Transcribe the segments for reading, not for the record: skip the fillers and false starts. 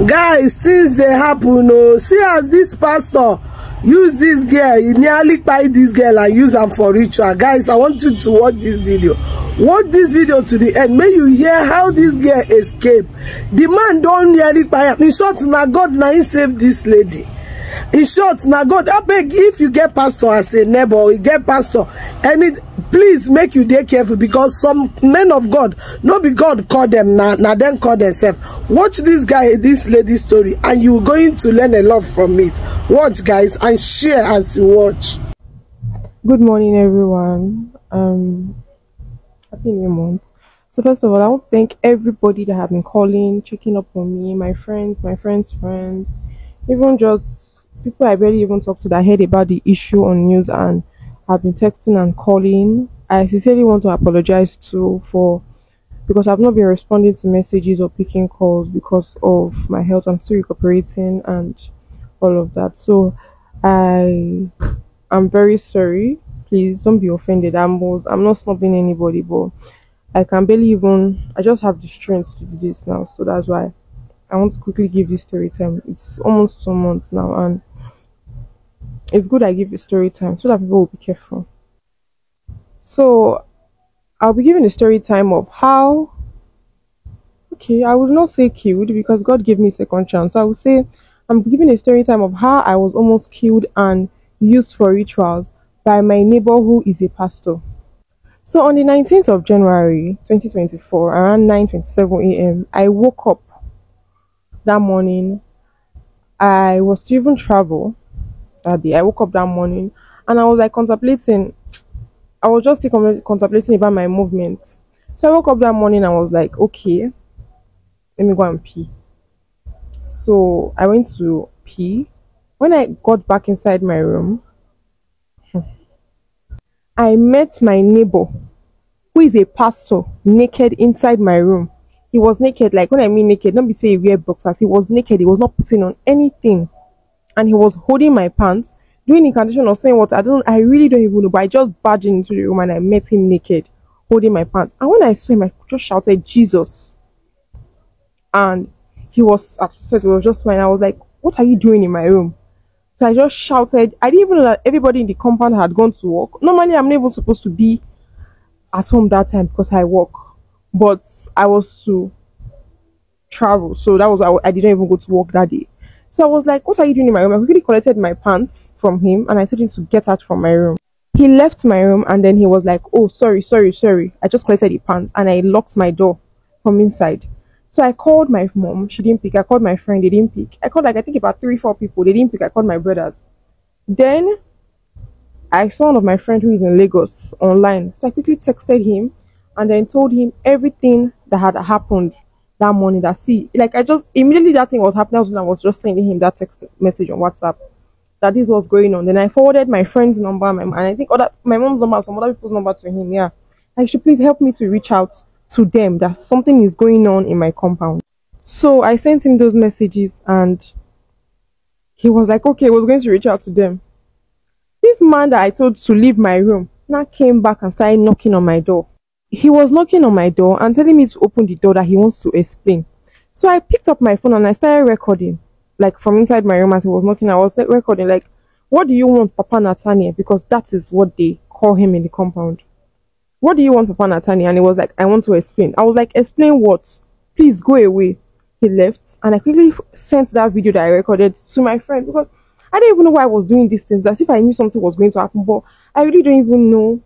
Guys, things they happen. Oh, see as this pastor use this girl, he nearly buy this girl and use her for ritual. Guys, I want you to watch this video. Watch this video to the end. May you hear how this girl escaped. The man don't nearly buy her. In short, now God now he saved this lady. In short, now God, I beg, if you get pastor as a neighbor, or you get pastor, please make you dey careful, because some men of God, no be God call them now then call themselves. Watch this guy, this lady story, and you're going to learn a lot from it. Watch, guys, and share as you watch. Good morning, everyone. Happy new month. So first of all, I want to thank everybody that have been calling, checking up on me, my friends, friends, even just people I barely even talked to that heard about the issue on news and have been texting and calling. I sincerely want to apologize because I've not been responding to messages or picking calls because of my health. I'm still recuperating and all of that. So I'm very sorry. Please don't be offended. I'm not snubbing anybody, but I can barely I just have the strength to do this now. So that's why I want to quickly give this story time. It's almost 2 months now, and it's good I give the story time so that people will be careful. So I'll be giving a story time of how, I would not say killed because God gave me a second chance. I would say I'm giving a story time of how I was almost killed and used for rituals by my neighbor who is a pastor. So on the 19th of January 2024, around 9:27 a.m., I woke up that morning. I was to even travel that day. I woke up that morning and I was like contemplating. I was just contemplating about my movement. So I woke up that morning and I was like, okay, let me go and pee. So I went to pee. When I got back inside my room, I met my neighbor who is a pastor naked inside my room. He was naked, like when I mean naked, don't be say he wear boxers. He was naked. He was not putting on anything. And he was holding my pants, doing incantation or saying what I really don't even know, but I just barged into the room and I met him naked, holding my pants. And when I saw him, I just shouted, Jesus. And he was, at first, he was just smiling. I was like, what are you doing in my room? So I just shouted. I didn't even know that everybody in the compound had gone to work. Normally, I'm not even supposed to be at home that time because I work. But I was to travel. So that was why I didn't even go to work that day. So I was like, what are you doing in my room? I quickly collected my pants from him and I told him to get out from my room. He left my room and then he was like, oh, sorry. I just collected the pants and I locked my door from inside. So I called my mom. She didn't pick. I called my friend. They didn't pick. I called I think about 3-4 people. They didn't pick. I called my brothers. Then I saw one of my friends who is in Lagos online. So I quickly texted him and then told him everything that had happened that morning. Immediately that thing was happening, I was just sending him that text message on WhatsApp that this was going on. Then I forwarded my friend's number and I think my mom's number, some other people's number to him. Yeah, like, should please help me to reach out to them that something is going on in my compound. So I sent him those messages and he was like, okay, I was going to reach out to them. This man that I told to leave my room now came back and started knocking on my door. He was knocking on my door and telling me to open the door, that he wants to explain. So I picked up my phone and I started recording, like from inside my room as he was knocking. I was like recording, like, what do you want, Papa Nathaniel? Because that is what they call him in the compound. What do you want, Papa Nathaniel? And he was like, I want to explain. I was like, explain what? Please go away. He left and I quickly sent that video that I recorded to my friend because I didn't even know why I was doing these things, as if I knew something was going to happen, but I really don't even know.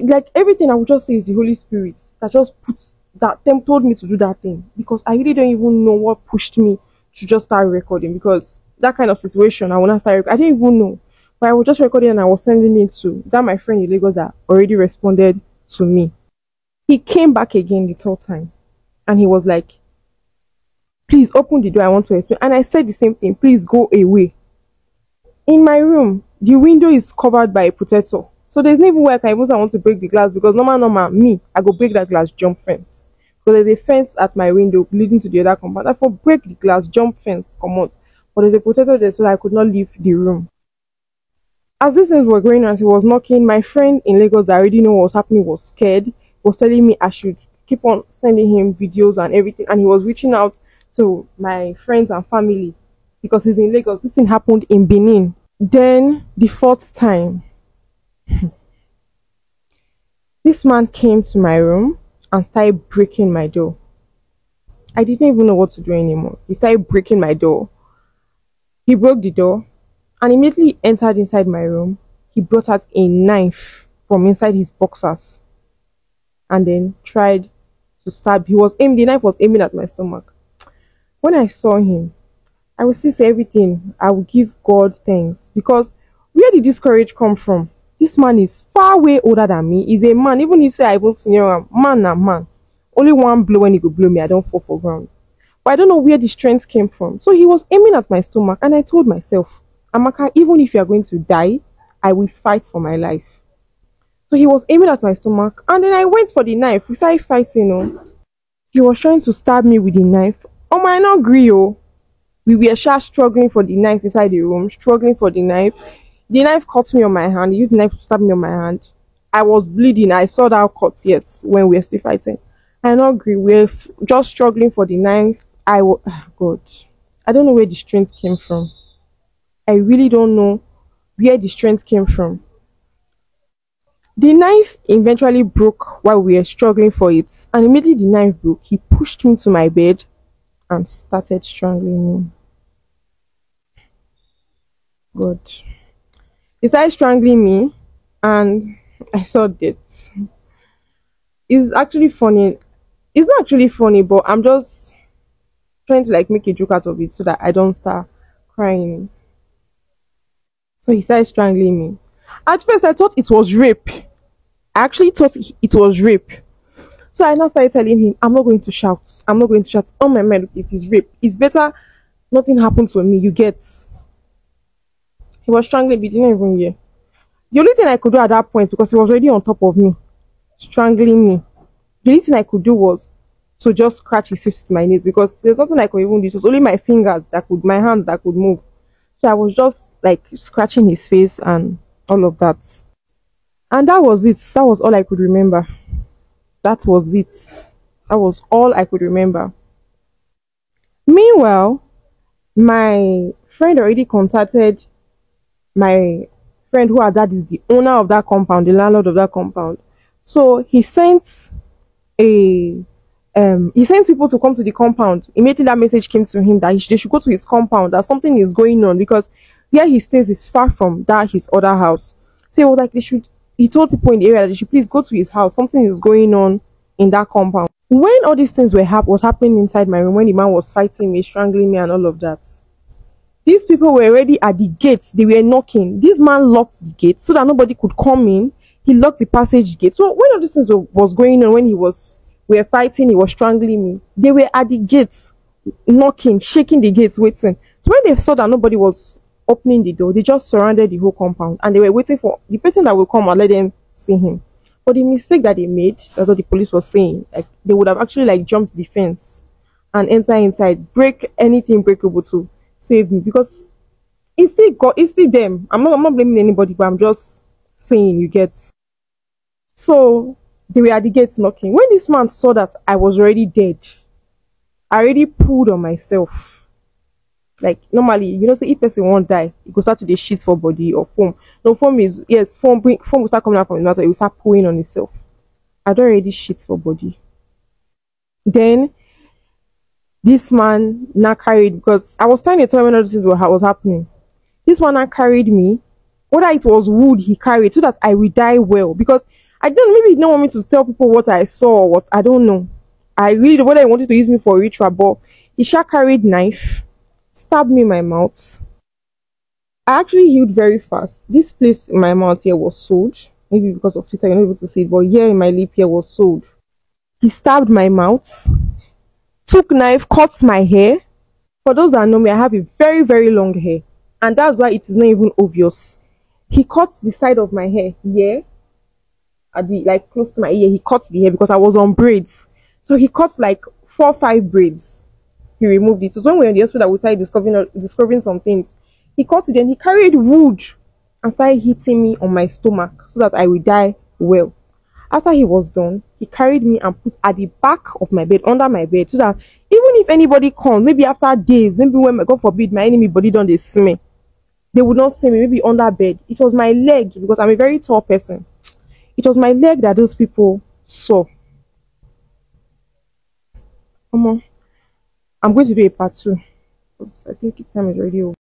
Like, everything I would just say is the Holy Spirit that just told me to do that thing, because I really don't even know what pushed me to just start recording, because that kind of situation I will not start. I didn't even know, but I was just recording and I was sending it to that my friend in Lagos that already responded to me. He came back again the third time and he was like, please open the door, I want to explain. And I said the same thing, please go away. In my room, the window is covered by a protector. So there's no even way I want to break the glass, because normal, me, I go break that glass, jump fence. Because there's a fence at my window leading to the other compound. I for break the glass, jump fence, come out. But there's a protector there so that I could not leave the room. As these things were going on, as he was knocking, my friend in Lagos that already know what was happening was scared. Was telling me I should keep on sending him videos and everything. And he was reaching out So my friends and family, because he's in Lagos, this thing happened in Benin. Then the fourth time, this man came to my room and started breaking my door. I didn't even know what to do anymore. He started breaking my door. He broke the door and immediately entered inside my room. He brought out a knife from inside his boxers and then tried to stab. The knife was aiming at my stomach. When I saw him, I will still say everything. I will give God thanks, because where did this courage come from? This man is far way older than me. He's a man. Even if say I even senior him, man na man. Only one blow when he go blow me, I don't fall for ground. But I don't know where the strength came from. So he was aiming at my stomach, and I told myself, Amaka, even if you are going to die, I will fight for my life. So he was aiming at my stomach, and then I went for the knife. We started fighting. He was trying to stab me with the knife. Oh my, not agree. We were struggling for the knife inside the room, struggling for the knife. The knife cut me on my hand. He used the knife to stab me on my hand. I was bleeding. I saw that cut, yes, when we were still fighting. I not agree. We're just struggling for the knife. God, I don't know where the strength came from. I really don't know where the strength came from. The knife eventually broke while we were struggling for it, and immediately the knife broke. He pushed me to my bed and started strangling me. God. He started strangling me, and I saw death. It's actually funny. It's not actually funny, but I'm just trying to like make a joke out of it so that I don't start crying. So he started strangling me. At first, I thought it was rape. I actually thought it was rape. So I now started telling him, I'm not going to shout. I'm not going to shout. Oh my man, if it's rape, it's better nothing happens to me. You get. He was strangling me, didn't even hear. The only thing I could do at that point, because he was already on top of me, strangling me, the only thing I could do was to just scratch his face with my nails, because there's nothing I could even do. It was only my hands that could move. So I was just like scratching his face and all of that. And that was it. That was all I could remember. That was it. That was all I could remember. Meanwhile, my friend already contacted my friend who had that is the owner of that compound, the landlord of that compound. So he sent people to come to the compound. Immediately that message came to him that they should go to his compound, that something is going on, because where he stays is far from his other house. So he was like, he told people in the area that they should please go to his house. Something is going on in that compound. When all these things was happening inside my room, when the man was fighting me, strangling me and all of that, these people were already at the gates. They were knocking. This man locked the gate so that nobody could come in. He locked the passage gate. So when all these things was going on, when we were fighting, he was strangling me, they were at the gates, knocking, shaking the gates, waiting. So when they saw that nobody was opening the door, they just surrounded the whole compound, and they were waiting for the person that will come and let them see him. But the mistake that they made, that's what the police was saying, like they would have actually like jumped the fence and enter inside, break anything breakable to save me, because it's still them. I'm not blaming anybody, but I'm just saying, you get. So they were at the gates knocking. When this man saw that I was already dead, I already pulled on myself. Like normally, say if person won't die, you go start to the shit for body or foam. No, foam will start coming out from his mouth, it will start pulling on itself. I don't already shit for body. Then this man now carried, because I was trying to tell when all this was happening. This one now carried me. Whether it was wood he carried so that I will die well, because maybe he didn't want me to tell people what I saw or what, I don't know. I really don't know whether he wanted to use me for a ritual, but he carried knife, stabbed me in my mouth. I actually healed very fast. This place in my mouth here was sewed. Maybe because of Twitter, you're not able to see it, but here in my lip here was sewed. He stabbed my mouth, took knife, cut my hair. For those that know me, I have a very, very long hair, and that's why it is not even obvious. He cut the side of my hair here, at the close to my ear. He cut the hair because I was on braids. So he cut like 4 or 5 braids. He removed it. So when we were in the hospital, we started discovering some things. He cut it, and he carried wood and started hitting me on my stomach so that I would die well. After he was done, he carried me and put at the back of my bed, under my bed, so that Even if anybody comes, maybe after days, maybe when, God forbid, my enemy body don't they smell, they would not see me, maybe under bed. It was my leg, because I'm a very tall person. It was my leg that those people saw. I'm going to do a part 2, because I think time is already over.